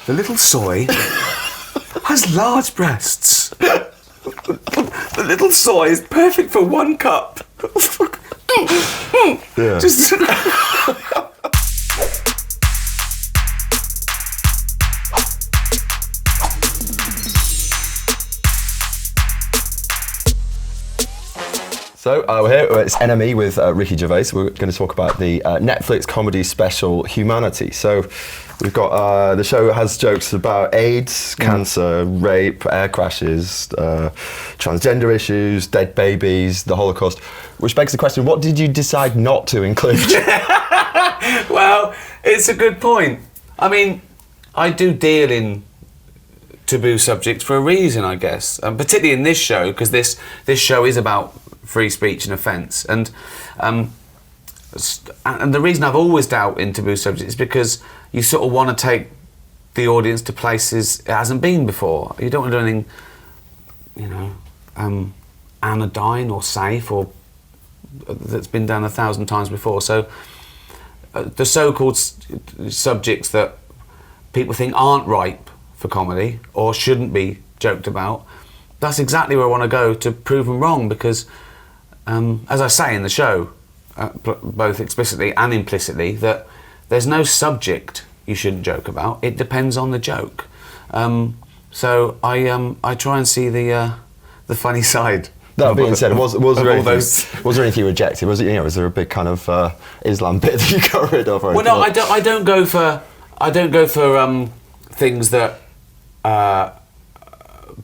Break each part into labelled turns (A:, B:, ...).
A: The little soy has large breasts. The little soy is perfect for 1 cup.
B: Yeah.
A: Just...
B: So we're here, it's NME with Ricky Gervais. We're going to talk about the Netflix comedy special Humanity. So we've got, the show has jokes about AIDS, cancer, rape, air crashes, transgender issues, dead babies, the Holocaust, which begs the question, what did you decide not to include?
A: Well, it's a good point. I mean, I do deal in taboo subjects for a reason, I guess, particularly in this show, because this show is about free speech and offence, and the reason I've always dealt in taboo subjects is because you sort of want to take the audience to places it hasn't been before. You don't want to do anything, you know, anodyne or safe or that's been done 1,000 times before. So the so-called subjects that people think aren't ripe for comedy or shouldn't be joked about, that's exactly where I want to go to prove them wrong, because as I say in the show, both explicitly and implicitly, that there's no subject you shouldn't joke about. It depends on the joke. So I try and see the funny side.
B: That being said, was there anything you rejected? Was there a big kind of Islam bit that you got rid of?
A: Well, no, I don't go for things that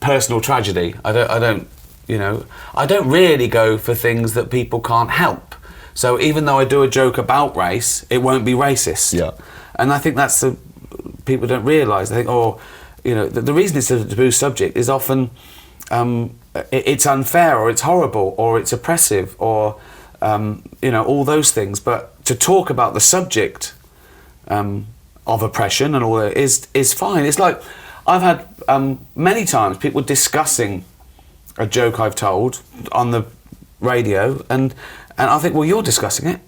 A: personal tragedy. I don't really go for things that people can't help. So even though I do a joke about race, it won't be racist.
B: Yeah.
A: And I think that's people don't realise. They think, the reason it's a taboo subject is often it's unfair, or it's horrible, or it's oppressive, or all those things. But to talk about the subject of oppression and all that is fine. It's like I've had many times people discussing a joke I've told on the radio, and I think, well, you're discussing it,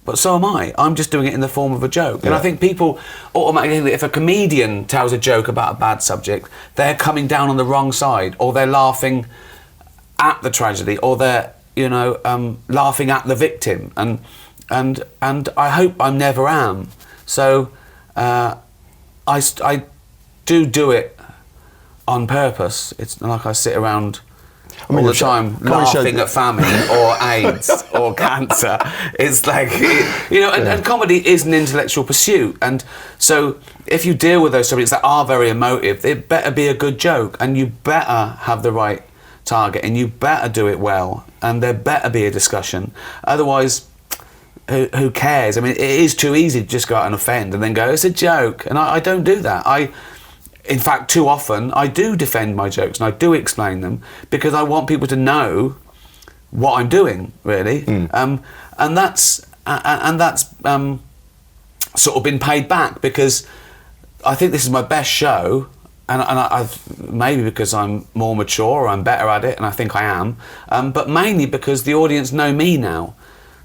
A: but so am I. I'm just doing it in the form of a joke. Yeah. And I think people automatically think that if a comedian tells a joke about a bad subject, they're coming down on the wrong side, or they're laughing at the tragedy, or they're laughing at the victim, and I hope I never am. So I do it on purpose. It's not like I sit around all the time laughing at famine or AIDS or cancer. It's like, and comedy is an intellectual pursuit. And so if you deal with those subjects that are very emotive, it better be a good joke, and you better have the right target, and you better do it well, and there better be a discussion. Otherwise, who cares? I mean, it is too easy to just go out and offend and then go, it's a joke. And I don't do that. In fact, too often, I do defend my jokes and I do explain them, because I want people to know what I'm doing, really. And that's sort of been paid back, because I think this is my best show, and I've maybe because I'm more mature, or I'm better at it, and I think I am, but mainly because the audience know me now,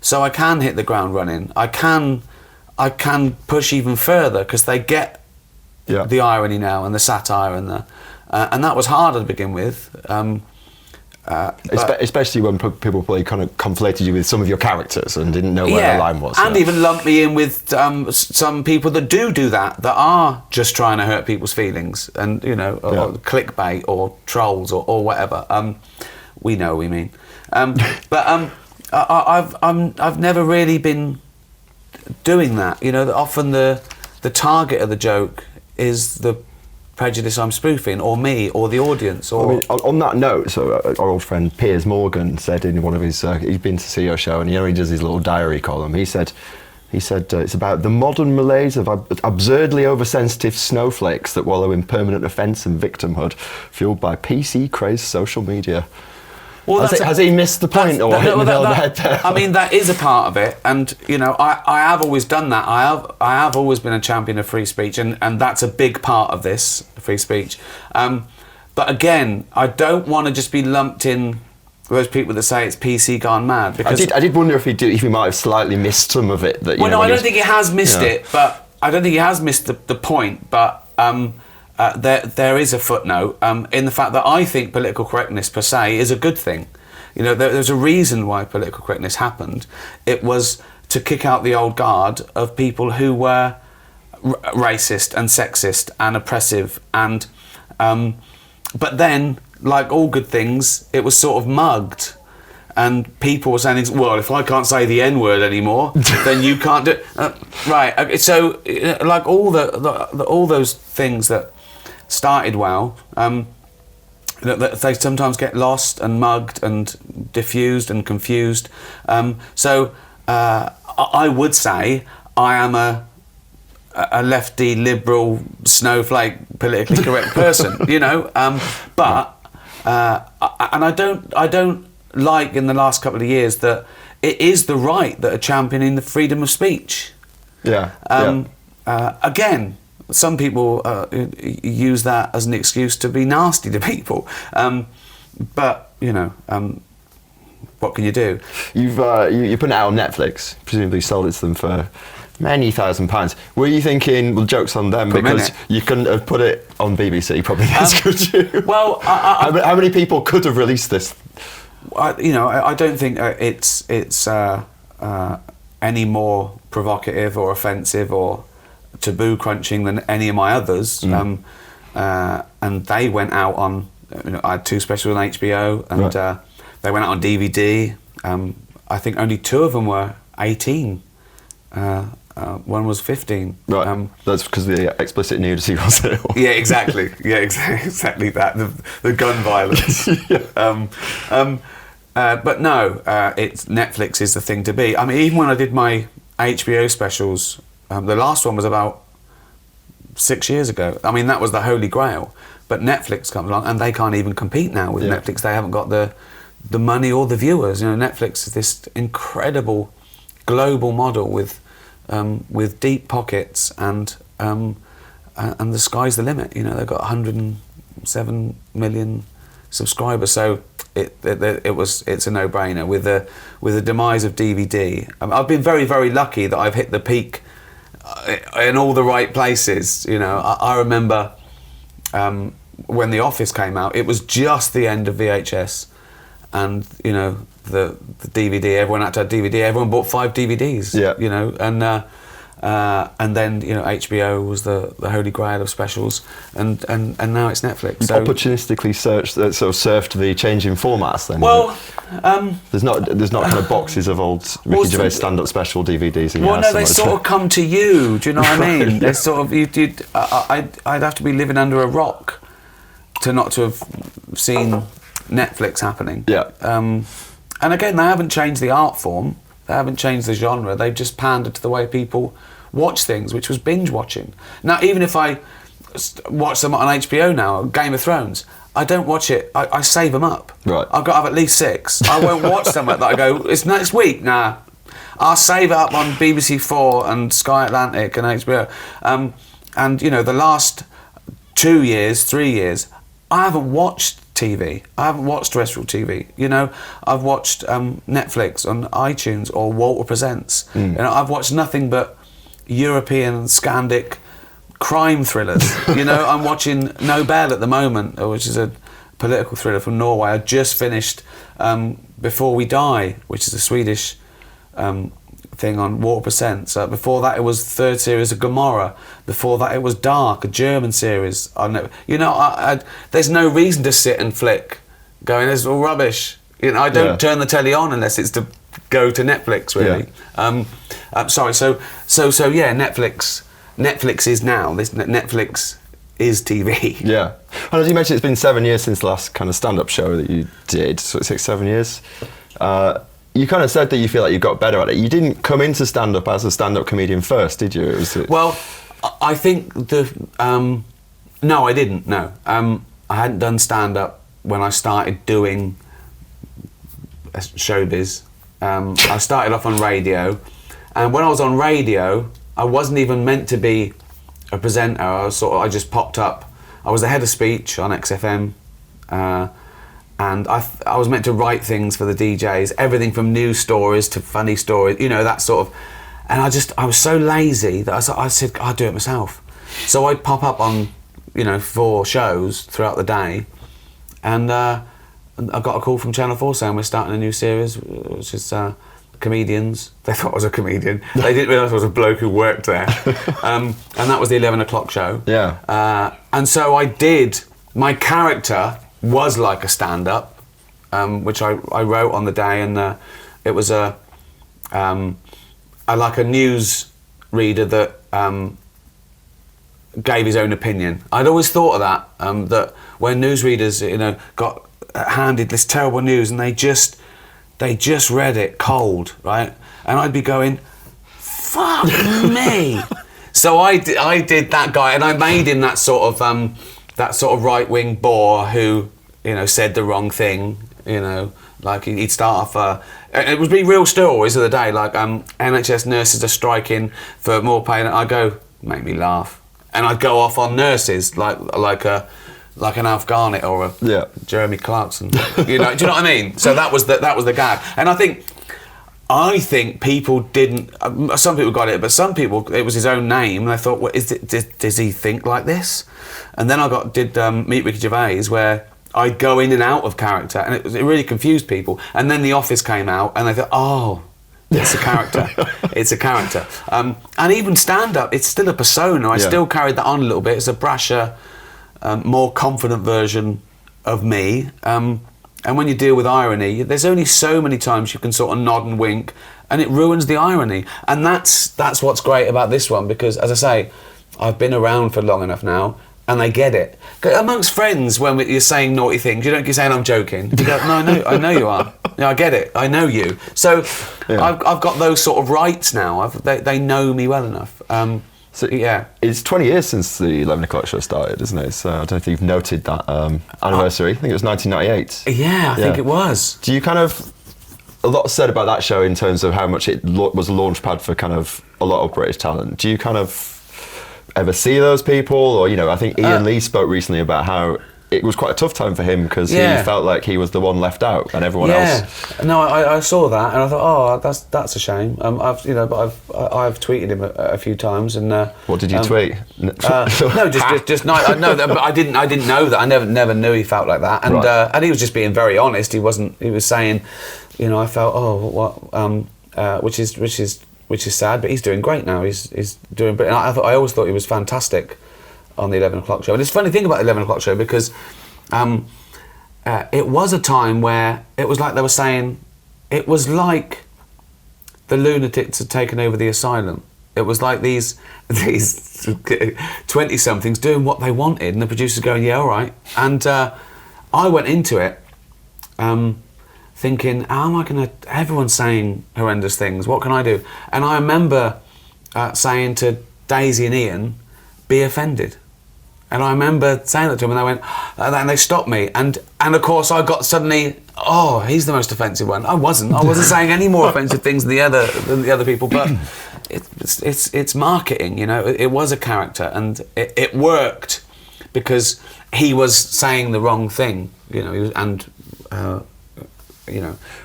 A: so I can hit the ground running. I can push even further, because they get the irony now, and the satire, and that was harder to begin with.
B: Especially when people probably kind of conflated you with some of your characters and didn't know where the line was.
A: And even lumped me in with some people that do that are just trying to hurt people's feelings, and or clickbait or trolls or whatever. We know what we mean. But I've never really been doing that. Often the target of the joke is the prejudice I'm spoofing, or me, or the audience. Or
B: on that note, so our old friend Piers Morgan said in one of his, he'd been to see your show, and he does his little diary column. He said it's about the modern malaise of absurdly oversensitive snowflakes that wallow in permanent offence and victimhood, fueled by PC-crazed social media. Well, has he missed the point, or hit the nail on the head there?
A: I mean, that is a part of it, and I have always done that. I have always been a champion of free speech, and that's a big part of this free speech. But again, I don't want to just be lumped in with those people that say it's PC gone mad. Because
B: I did wonder if he might have slightly missed some of it.
A: I don't think he has missed it, but I don't think he has missed the point. But there is a footnote in the fact that I think political correctness per se is a good thing. You know, there's a reason why political correctness happened. It was to kick out the old guard of people who were racist and sexist and oppressive, and but then, like all good things, it was sort of mugged. And people were saying, well, if I can't say the N-word anymore, then you can't do it. Right. Okay, so, like all all those things that started well, that they sometimes get lost and mugged and diffused and confused. So I would say I am a lefty, liberal, snowflake, politically correct person, you know. But and I don't like in the last couple of years that it is the right that are championing the freedom of speech.
B: Yeah.
A: Again, some people use that as an excuse to be nasty to people, but you know, what can you do?
B: You've you put it out on Netflix. Presumably sold it to them for many £1,000s. Were you thinking, well, joke's on them because you couldn't have put it on BBC? Probably, could you?
A: Well,
B: how many people could have released this?
A: I don't think it's any more provocative or offensive or taboo crunching than any of my others. And they went out on, I had 2 specials on HBO, and they went out on DVD. I think only 2 of them were 18. One was 15.
B: Right. That's because of the explicit nudity, was it?
A: Yeah, exactly. Yeah, exactly that. The gun violence. But no, it's Netflix is the thing to be. I mean, even when I did my HBO specials, the last one was about 6 years ago. I mean, that was the holy grail. But Netflix comes along, and they can't even compete now with Netflix. They haven't got the money or the viewers. You know, Netflix is this incredible global model with deep pockets, and the sky's the limit. You know, they've got 107 million subscribers, so it's a no-brainer. With the demise of DVD, I've been very, very lucky that I've hit the peak in all the right places. You know, I remember when The Office came out, it was just the end of VHS, and you know, the DVD, everyone had to have DVD, everyone bought 5 DVDs. You know, and then, you know, HBO was the holy grail of specials, and now it's Netflix. So
B: opportunistically surfed the changing formats then.
A: Well,
B: there's not kind of boxes of old Ricky Gervais stand-up special DVDs in your house.
A: Well, no, they sort of come to you. Do you know what I mean? They sort of I'd have to be living under a rock to not to have seen Netflix happening. And again, they haven't changed the art form. They haven't changed the genre. They've just pandered to the way people watch things, which was binge watching. Now, even if I watch them on HBO now, Game of Thrones, I don't watch it. I save them up.
B: Right.
A: I've got to have at least 6. I won't watch them that I go, it's next week. Nah. I'll save it up on BBC 4 and Sky Atlantic and HBO. And, you know, the last 2 years, 3 years, I haven't watched TV. I haven't watched terrestrial TV. You know, I've watched Netflix on iTunes or Walter Presents. You know, I've watched nothing but European Scandic crime thrillers. You know, I'm watching Nobel at the moment, which is a political thriller from Norway. I just finished Before We Die, which is a Swedish thing on Walter Presents. Before that, it was third series of Gomorrah. Before that, it was Dark, a German series. You know, there's no reason to sit and flick, going, "This is all rubbish." You know, I don't turn the telly on unless it's to go to Netflix. Really. Sorry. So yeah, Netflix is now. Netflix is TV.
B: Yeah. And as you mentioned, it's been 7 years since the last kind of stand-up show that you did. So 6, 7 years. You kind of said that you feel like you got better at it. You didn't come into stand-up as a stand-up comedian first, did you?
A: Well, I think no, I didn't. No, I hadn't done stand-up when I started doing showbiz. I started off on radio, and when I was on radio, I wasn't even meant to be a presenter. I just popped up. I was the head of speech on XFM. And I was meant to write things for the DJs, everything from news stories to funny stories, you know, that sort of. And I was so lazy that I said, I'll do it myself. So I'd pop up on 4 shows throughout the day, and I got a call from Channel 4 saying we're starting a new series, which is comedians. They thought I was a comedian. They didn't realise I was a bloke who worked there. And that was the 11 o'clock show.
B: Yeah.
A: And so my character was like a stand-up, which I wrote on the day, and it was like a news reader that gave his own opinion. I'd always thought of that, that when newsreaders, got handed this terrible news and they just read it cold, right? And I'd be going, fuck me. So I did that guy, and I made him that sort of right-wing bore who, said the wrong thing, like he'd start off, it would be real stories of the day, like NHS nurses are striking for more pay, and I go, make me laugh. And I'd go off on nurses, like an Alf Garnett or a Jeremy Clarkson, do you know what I mean? So that was the gag, and I think people didn't. Some people got it, but some people it was his own name, and I thought, well, does he think like this? And then I did Meet Ricky Gervais, where I'd go in and out of character, and it really confused people. And then The Office came out, and I thought, oh, it's a character. It's a character. And even stand-up, it's still a persona. I still carried that on a little bit. It's a brasher, more confident version of me. And when you deal with irony, there's only so many times you can sort of nod and wink, and it ruins the irony. And that's what's great about this one, because, as I say, I've been around for long enough now, and they get it. Amongst friends, when you're saying naughty things, you don't keep saying I'm joking. You go, no, I know you are. I get it. I know you. So I've got those sort of rights now. They know me well enough.
B: So it's 20 years since the 11 o'clock show started, isn't it? So I don't know if you've noted that anniversary. I think it was 1998.
A: Yeah, I think it was.
B: Do you a lot said about that show in terms of how much it was a launch pad for kind of a lot of British talent. Do you ever see those people? Or, I think Ian Lee spoke recently about how it was quite a tough time for him because he felt like he was the one left out and everyone else.
A: No, I saw that and I thought, that's a shame. I've tweeted him a few times and.
B: What did you tweet?
A: No, just no. But I didn't know that. I never knew he felt like that, and and he was just being very honest. He wasn't. He was saying, I felt which is sad, but he's doing great now. He's doing. But I always thought he was fantastic on the 11 o'clock show. And it's a funny thing about the 11 o'clock show because it was a time where it was like they were saying, it was like the lunatics had taken over the asylum. It was like these 20-somethings doing what they wanted, and the producers going, yeah, all right. And I went into it thinking, how am I going to... Everyone's saying horrendous things. What can I do? And I remember saying to Daisy and Ian, be offended. And I remember saying that to them, and they went, and they stopped me. And of course, I got suddenly, he's the most offensive one. I wasn't saying any more offensive things than the other people. But it's marketing, It was a character, and it worked because he was saying the wrong thing,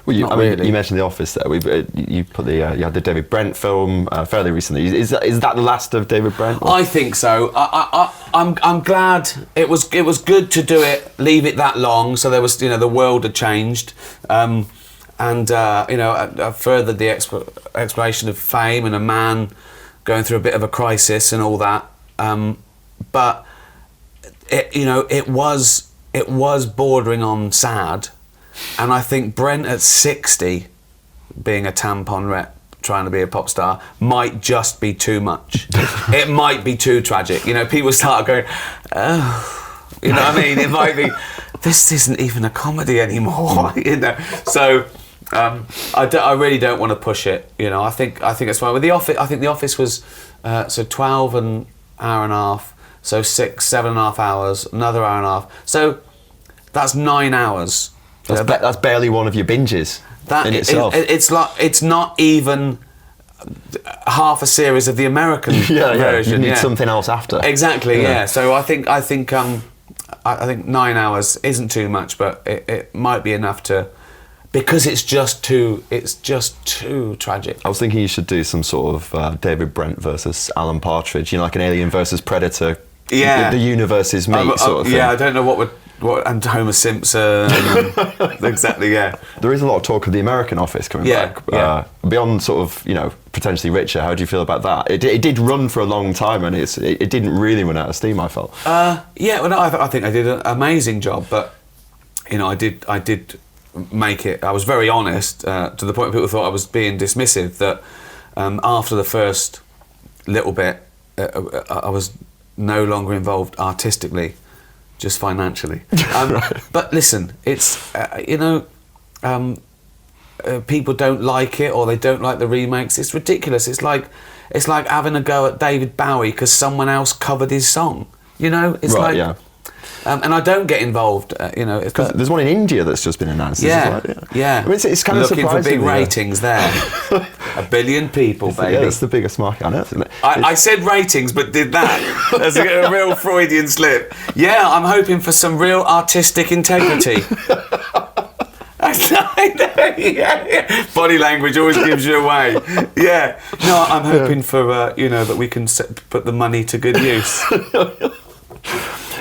B: Well, you
A: really.
B: You mentioned The Office there. You put you had the David Brent film fairly recently. Is that the last of David Brent? Or?
A: I think so. I'm glad it was good to do it, leave it that long. So there was, the world had changed, and I furthered the exploration of fame and a man going through a bit of a crisis and all that. But it was bordering on sad. And I think Brent at 60, being a tampon rep, trying to be a pop star, might just be too much. It might be too tragic. People start going, oh, what I mean? It might be, this isn't even a comedy anymore, So I really don't want to push it. I think it's fine. With The Office, I think The Office was 12 an hour and a half, so 6-7.5 hours, another hour and a half. So that's 9 hours.
B: That's barely one of your binges in itself.
A: It's not even half a series of the American version.
B: You need something else after.
A: Exactly. Yeah. So I think 9 hours isn't too much, but it might be enough to, because it's just too tragic.
B: I was thinking you should do some sort of David Brent versus Alan Partridge, like an Alien versus Predator
A: Yeah.
B: the universes meet sort of thing.
A: Yeah, I don't know and Homer Simpson. Exactly, yeah.
B: There is a lot of talk of the American Office coming back. Beyond sort of, potentially richer, how do you feel about that? It did run for a long time, and it didn't really run out of steam, I felt.
A: I think I did an amazing job, but, I did make it. I was very honest, to the point where people thought I was being dismissive, that after the first little bit, I was no longer involved artistically, just financially.
B: Right.
A: But listen, it's people don't like it, or they don't like the remakes. It's ridiculous. It's like having a go at David Bowie because someone else covered his song. It's
B: right,
A: like,
B: yeah.
A: And I don't get involved.
B: Because there's one in India that's just been announced.
A: Yeah.
B: I mean, it's kind of
A: looking for
B: surprising.
A: big ratings there. 1 billion people, baby.
B: Yeah, it's the biggest market on earth, isn't it?
A: I said ratings, but did that as a real Freudian slip. Yeah, I'm hoping for some real artistic integrity. I know, yeah. Body language always gives you away. Yeah. No, I'm hoping for that we can put the money to good use.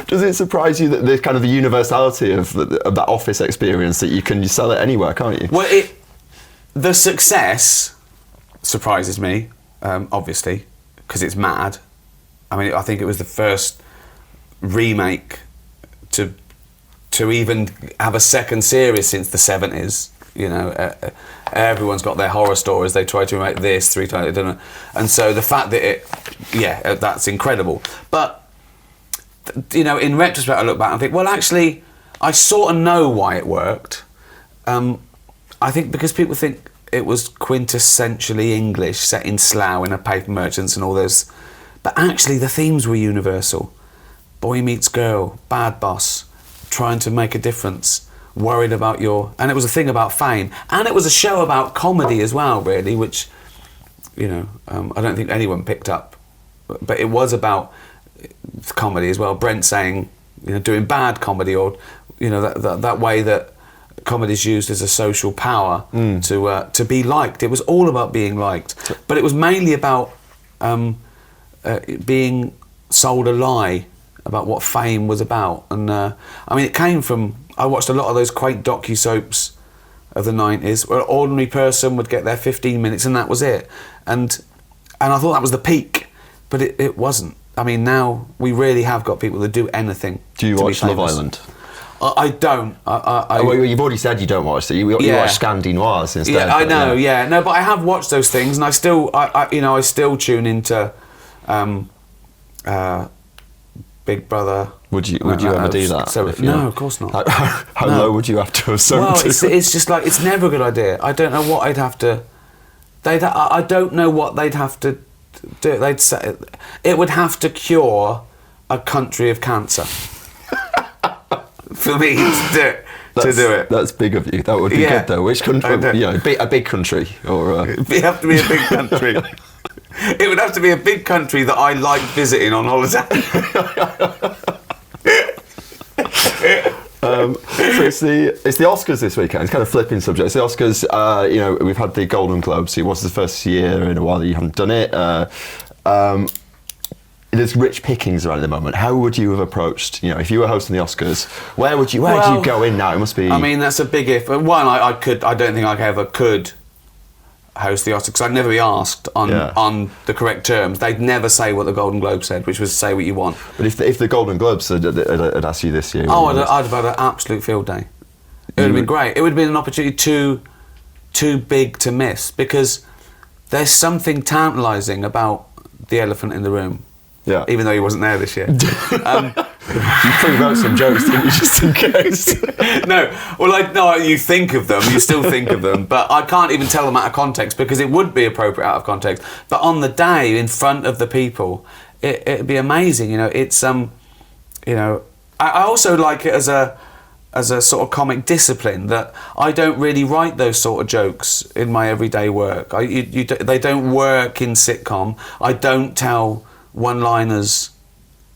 B: Does it surprise you that there's kind of the universality of that Office experience, that you can sell it anywhere, can't you?
A: Well, the success surprises me, obviously, because it's mad. I mean, I think it was the first remake to even have a second series since the 70s. Everyone's got their horror stories. They try to remake this 3 times, don't know. And so the fact that that's incredible. But in retrospect, I look back and think, well, actually, I sort of know why it worked. I think because people think it was quintessentially English, set in Slough in a paper merchants and all those. But actually, the themes were universal. Boy meets girl, bad boss, trying to make a difference, worried about and it was a thing about fame. And it was a show about comedy as well, really, which, I don't think anyone picked up. But it was about comedy as well. Brent saying, doing bad comedy, or that way that comedy is used as a social power to be liked. It was all about being liked, but it was mainly about being sold a lie about what fame was about. And it came from, I watched a lot of those quaint docu-soaps of the 90s where an ordinary person would get their 15 minutes and that was it. And I thought that was the peak, but it wasn't. I mean, now we really have got people that do anything.
B: Do you watch Love Island?
A: I don't.
B: Well, you've already said you don't watch it. You watch Scandinoirs instead.
A: Yeah, I know. Yeah, no, but I have watched those things, and I still tune into Big Brother.
B: Would you ever do that?
A: No, of course not.
B: How low would you have to have sunk to?
A: It's just like, it's never a good idea. I don't know what I'd have to. I don't know what they'd have to do. They'd say it would have to cure a country of cancer for me to do it.
B: That's big of you. That would be good though. Which country? A big country, or
A: it'd have to be a big country. It would have to be a big country that I like visiting on holiday.
B: So it's the Oscars this weekend. It's kind of flipping subject. It's the Oscars. We've had the Golden Globes. It was the first year in a while that you haven't done it. There's rich pickings around at the moment. How would you have approached? If you were hosting the Oscars, where do you go in now? It must be.
A: I mean, that's a big if. One, I don't think I ever could host the Oscars because I'd never be asked on the correct terms. They'd never say what the Golden Globes said, which was say what you want.
B: But if the Golden Globes had asked you this year,
A: I'd have had an absolute field day. It would have been great. It would have been an opportunity too big to miss, because there's something tantalising about the elephant in the room.
B: Yeah.
A: Even though he wasn't there this year.
B: You pre-wrote some jokes, didn't you, just in case?
A: No, you think of them, you still think of them, but I can't even tell them out of context, because it would be appropriate out of context. But on the day, in front of the people, it'd be amazing. It's I also like it as a sort of comic discipline, that I don't really write those sort of jokes in my everyday work. They don't work in sitcom. I don't tell one-liners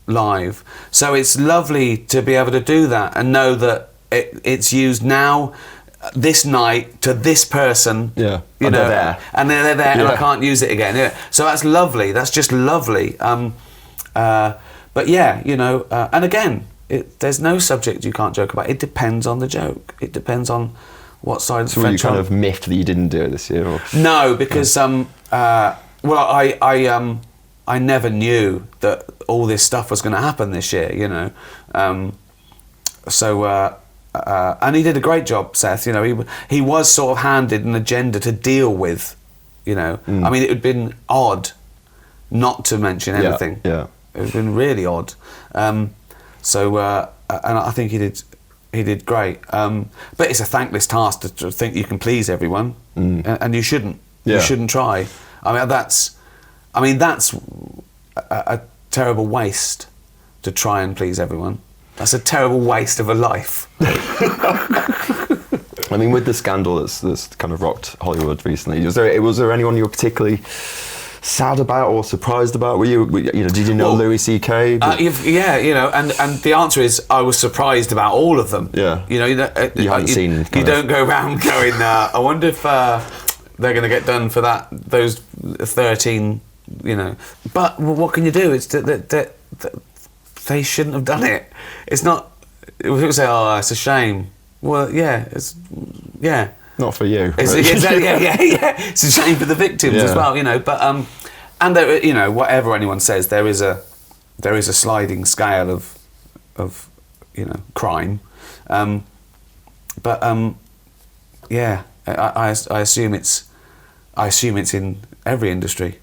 A: live, so it's lovely to be able to do that and know that it's used now this night to this person.
B: Yeah, they're there,
A: and and I can't use it again. Yeah. So that's lovely. That's just lovely. But but yeah, you know, and again, there's no subject you can't joke about. It depends on the joke. It depends on what side of the
B: So were you
A: fence
B: kind of miffed that you didn't do it this year? Or?
A: No, because I never knew that all this stuff was going to happen this year, you know. And he did a great job, Seth. You know, he was sort of handed an agenda to deal with, you know. I mean, it would have been odd not to mention anything.
B: Yeah.
A: It would have been really odd. And I think he did great. But it's a thankless task to think you can please everyone, and you shouldn't.
B: Yeah.
A: You shouldn't try. That's a terrible waste to try and please everyone. That's a terrible waste of a life.
B: I mean, with the scandal that's kind of rocked Hollywood recently, was there anyone you were particularly sad about or surprised about? Were you know, did you know Louis C.K.?
A: Yeah, you know, and the answer is I was surprised about all of them.
B: Yeah.
A: You know, you
B: haven't seen.
A: You don't go around going, I wonder if they're going to get done for those 13. You know, but what can you do? It's that they shouldn't have done it. It's not. People say, "Oh, it's a shame." Well, yeah,
B: Not for you.
A: It's,
B: right?
A: yeah. It's a shame for the victims as well, you know. But and there, you know, whatever anyone says, there is a sliding scale of you know, crime. Yeah, I assume it's in every industry.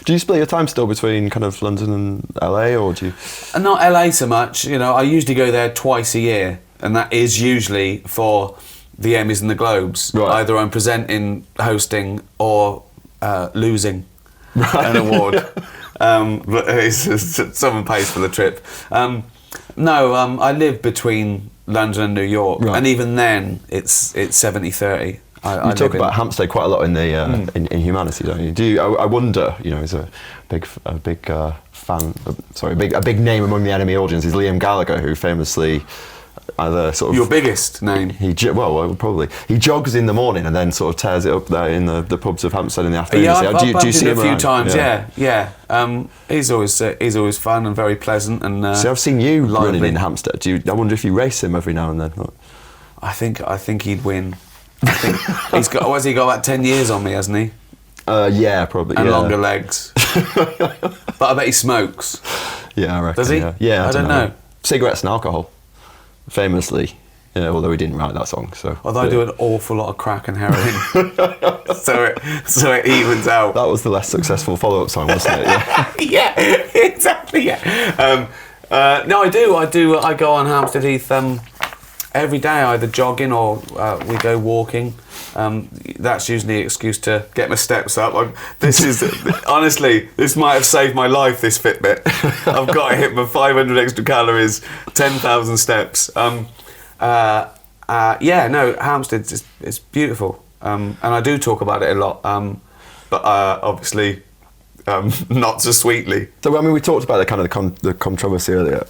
B: Do you split your time still between kind of London and LA, or do you?
A: Not LA so much. You know, I usually go there twice a year, and that is usually for the Emmys and the Globes.
B: Right.
A: Either I'm presenting, hosting, or losing an award. But someone pays for the trip. I live between London and New York,
B: right.
A: and even then, it's 70-30.
B: You talk about Hampstead quite a lot in the in Humanity, don't you? Do you? I wonder. You know, he's a big fan. Sorry, a big name among the enemy audience is Liam Gallagher, who famously either sort of
A: your biggest name.
B: Probably he jogs in the morning and then sort of tears it up there in the pubs of Hampstead in the afternoon.
A: Yeah, I've
B: do you see
A: him
B: him
A: a few
B: around?
A: times. Yeah. He's always fun and very pleasant. And
B: see, I've seen you
A: lively.
B: running in Hampstead. I wonder if you race him every now and then.
A: I think he'd win. I think he's got. What's he got? About 10 years on me, hasn't he?
B: Yeah, probably.
A: And longer legs. But I bet he smokes.
B: Yeah, I reckon.
A: Does he?
B: Yeah,
A: I don't know.
B: Cigarettes and alcohol, famously. Although he didn't write that song, so.
A: Although I do an awful lot of crack and heroin, so it evens out.
B: That was the less successful follow-up song, wasn't it? Yeah,
A: yeah, exactly. Yeah. No, I do. I go on Hampstead Heath every day, either jogging or we go walking. That's usually an excuse to get my steps up. This is honestly, this might have saved my life. This Fitbit, I've got to hit my 500 extra calories, 10,000 steps. Hampstead is beautiful, and I do talk about it a lot, but obviously not so sweetly.
B: So I mean, we talked about the controversy earlier.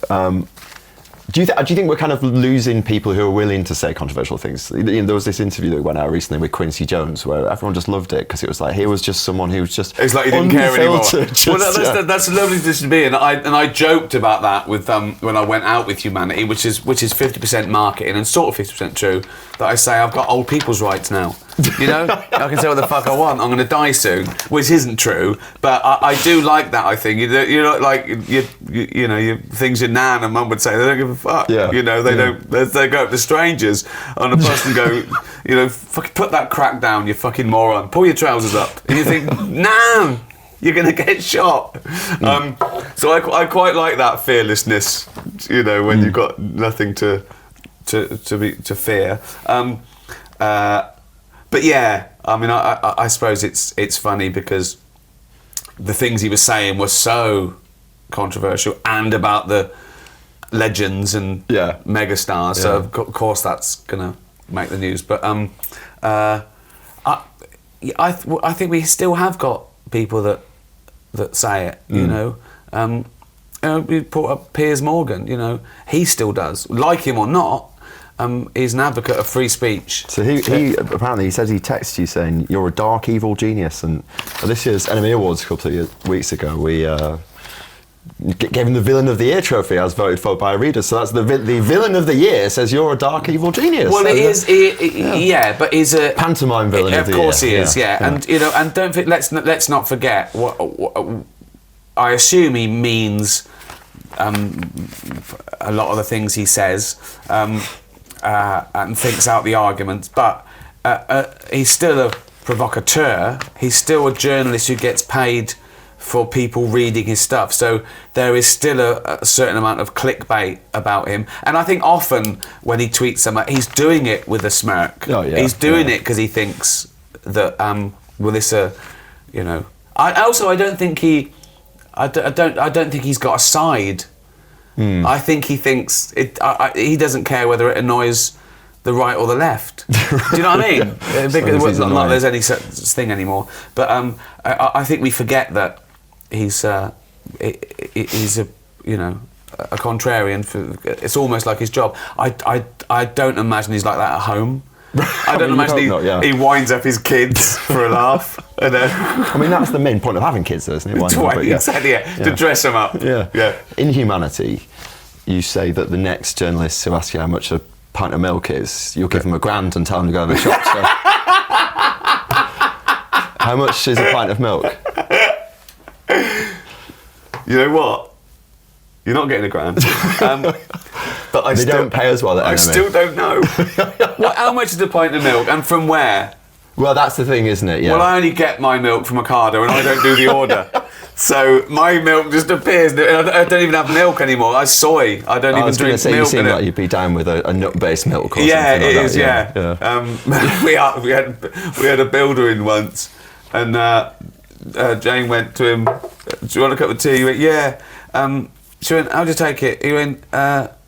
B: Do you think we're kind of losing people who are willing to say controversial things? You know, there was this interview that went out recently with Quincy Jones where everyone just loved it because it was like he was just someone who was just
A: it's like he didn't care anymore.
B: Well,
A: that's a lovely position to be in. I joked about that with when I went out with Humanity, which is 50% marketing and sort of 50% true. That I say I've got old people's rights now. You know, I can say what the fuck I want. I'm going to die soon, which isn't true, but I do like that. I think you know, like you know, things your nan and mum would say. They don't give a fuck.
B: Yeah.
A: You know, they don't. They go up to strangers on a bus and go, you know, fucking put that crack down, you fucking moron. Pull your trousers up, and you think, nan, you're going to get shot. So I quite like that fearlessness. You know, when you've got nothing to fear. But yeah, I mean, I suppose it's funny because the things he was saying were so controversial and about the legends and megastars. So of course that's gonna make the news. But I think we still have got people that say it. You know, we brought up Piers Morgan. You know, he still does, like him or not. He's an advocate of free speech.
B: So he apparently he said he texted you saying you're a dark evil genius, and at this year's Enemy Awards a couple of weeks ago gave him the Villain of the Year trophy as voted for by readers. So that's the Villain of the Year says you're a dark evil genius.
A: Well, it is, but he's a
B: pantomime villain of the year.
A: Of course he is, yeah. And and don't let's not forget what I assume he means. A lot of the things he says, and thinks out the arguments, but he's still a provocateur. He's still a journalist who gets paid for people reading his stuff. So there is still a certain amount of clickbait about him. And I think often when he tweets something, he's doing it with a smirk.
B: Oh, yeah,
A: he's doing it because he thinks that I don't think he. I don't think he's got a side. I think he thinks he doesn't care whether it annoys the right or the left. Do you know what I mean? Not that there's any such thing anymore. But I think we forget that he's a contrarian. It's almost like his job. I don't imagine he's like that at home. I don't imagine he winds up his kids for a laugh.
B: I mean, that's the main point of having kids, though, isn't it?
A: To dress them up.
B: Yeah. In Humanity, you say that the next journalist who asks you how much a pint of milk is, you'll give them £1,000 and tell them to go to the shop. So. How much is a pint of milk?
A: You know what? You're not getting £1,000. But
B: they don't pay as well.
A: I still don't know. How much is a pint of milk, and from where?
B: Well, that's the thing, isn't it? Yeah.
A: Well, I only get my milk from Ocado, and I don't do the order. So my milk just appears. I don't even have milk anymore. I soy. I don't even drink milk.
B: You seem like you'd be down with a nut-based milk or something
A: like
B: that.
A: It is. Yeah. We had a builder in once, and Jane went to him. Do you want a cup of tea? He went, yeah. She went, how'd you take it? He went,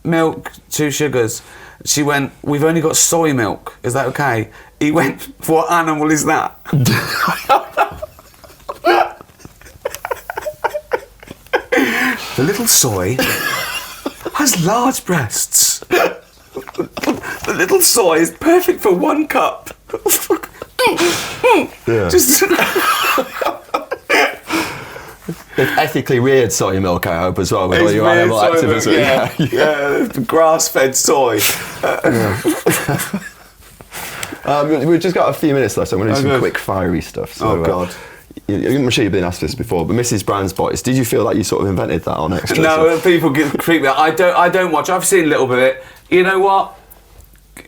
A: milk, 2 sugars. She went, we've only got soy milk. Is that okay? He went, what animal is that? The little soy has large breasts. The little soy is perfect for 1 cup. Just...
B: They've ethically reared soy milk, I hope, as well, with all your animal activism.
A: Yeah, grass-fed soy.
B: We've just got a few minutes left, so I'm going to do some quick, fiery stuff. So,
A: God.
B: I'm sure you've been asked this before, but Mrs. Brown's Boys, did you feel like you sort of invented that on Extra?
A: No, people creep me out. I don't watch. I've seen a little bit of it. You know what?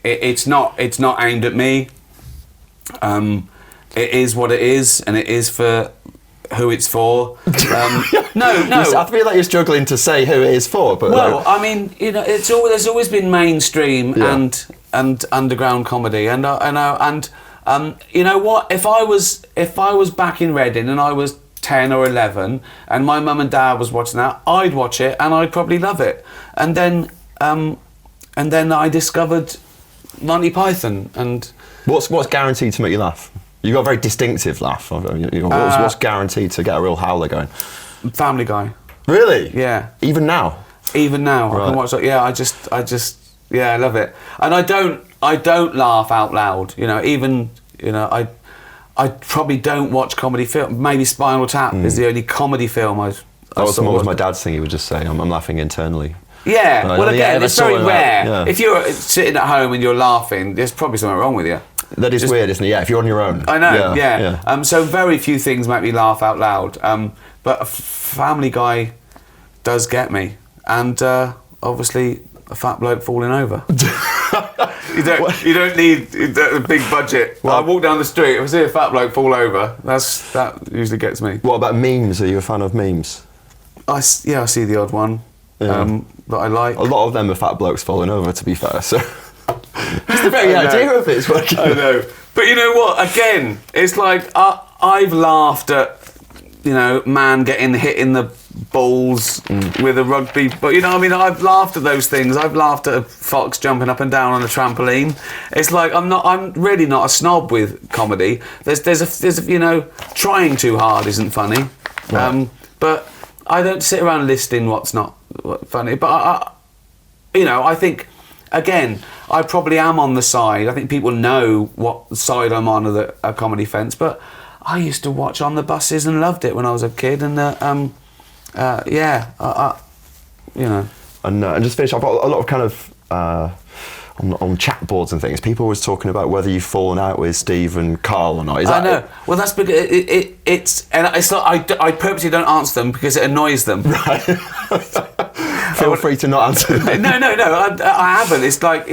A: It's not aimed at me. It is what it is, and it is for who it's for. No.
B: I feel like you're struggling to say who it is for, but
A: I mean, there's always been mainstream and underground comedy, and you know what? If I was back in Reading and I was 10 or 11, and my mum and dad was watching that, I'd watch it and I'd probably love it. And then I discovered Monty Python. And
B: what's guaranteed to make you laugh? You got a very distinctive laugh. What's guaranteed to get a real howler going?
A: Family Guy.
B: Really?
A: Yeah.
B: Even now?
A: Even now, right. I can watch it. Yeah, I love it. And I don't laugh out loud. I probably don't watch comedy film. Maybe Spinal Tap is the only comedy film I've.
B: That was what my dad's thing. He would just say, "I'm laughing internally."
A: Yeah. Well, again, it's very rare. Yeah. If you're sitting at home and you're laughing, there's probably something wrong with you.
B: That is weird, isn't it? Yeah, if you're on your own.
A: I know, yeah. So very few things make me laugh out loud. But a Family Guy does get me. And obviously, a fat bloke falling over. You don't need a big budget. Well, I walk down the street, if I see a fat bloke fall over, that usually gets me.
B: What about memes? Are you a fan of memes?
A: I see the odd one that I like.
B: A lot of them are fat blokes falling over, to be fair, so... It's the very idea of it's working.
A: I know. But you know what? Again, it's like I've laughed at, man getting hit in the balls with a rugby. But I've laughed at those things. I've laughed at a fox jumping up and down on a trampoline. It's like I'm really not a snob with comedy. There's trying too hard isn't funny. Right. But I don't sit around listing what's not funny. But I think. Again, I probably am on the side. I think people know what side I'm on of a comedy fence. But I used to watch on the buses and loved it when I was a kid. And you know.
B: And just finish, I've got a lot of kind of on chat boards and things. People always talking about whether you've fallen out with Steve and Carl or not. Is that
A: I know. Well, that's because it's not. I purposely don't answer them because it annoys them.
B: Right. Feel free to not answer them.
A: No. I haven't. It's like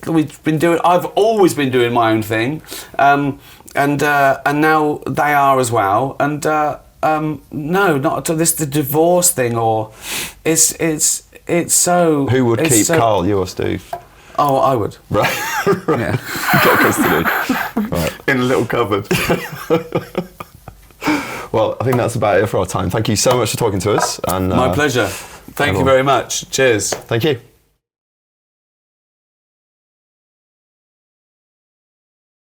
A: we've been doing. I've always been doing my own thing, and now they are as well. And no, not at all. This the divorce thing, or it's so.
B: Who would keep Carl, you or Steve?
A: Oh, I would.
B: Right.
A: Yeah.
B: Got custody. Right.
A: In a little cupboard.
B: Well, I think that's about it for our time. Thank you so much for talking to us. And
A: my pleasure. Thank you very much. Cheers.
B: Thank you.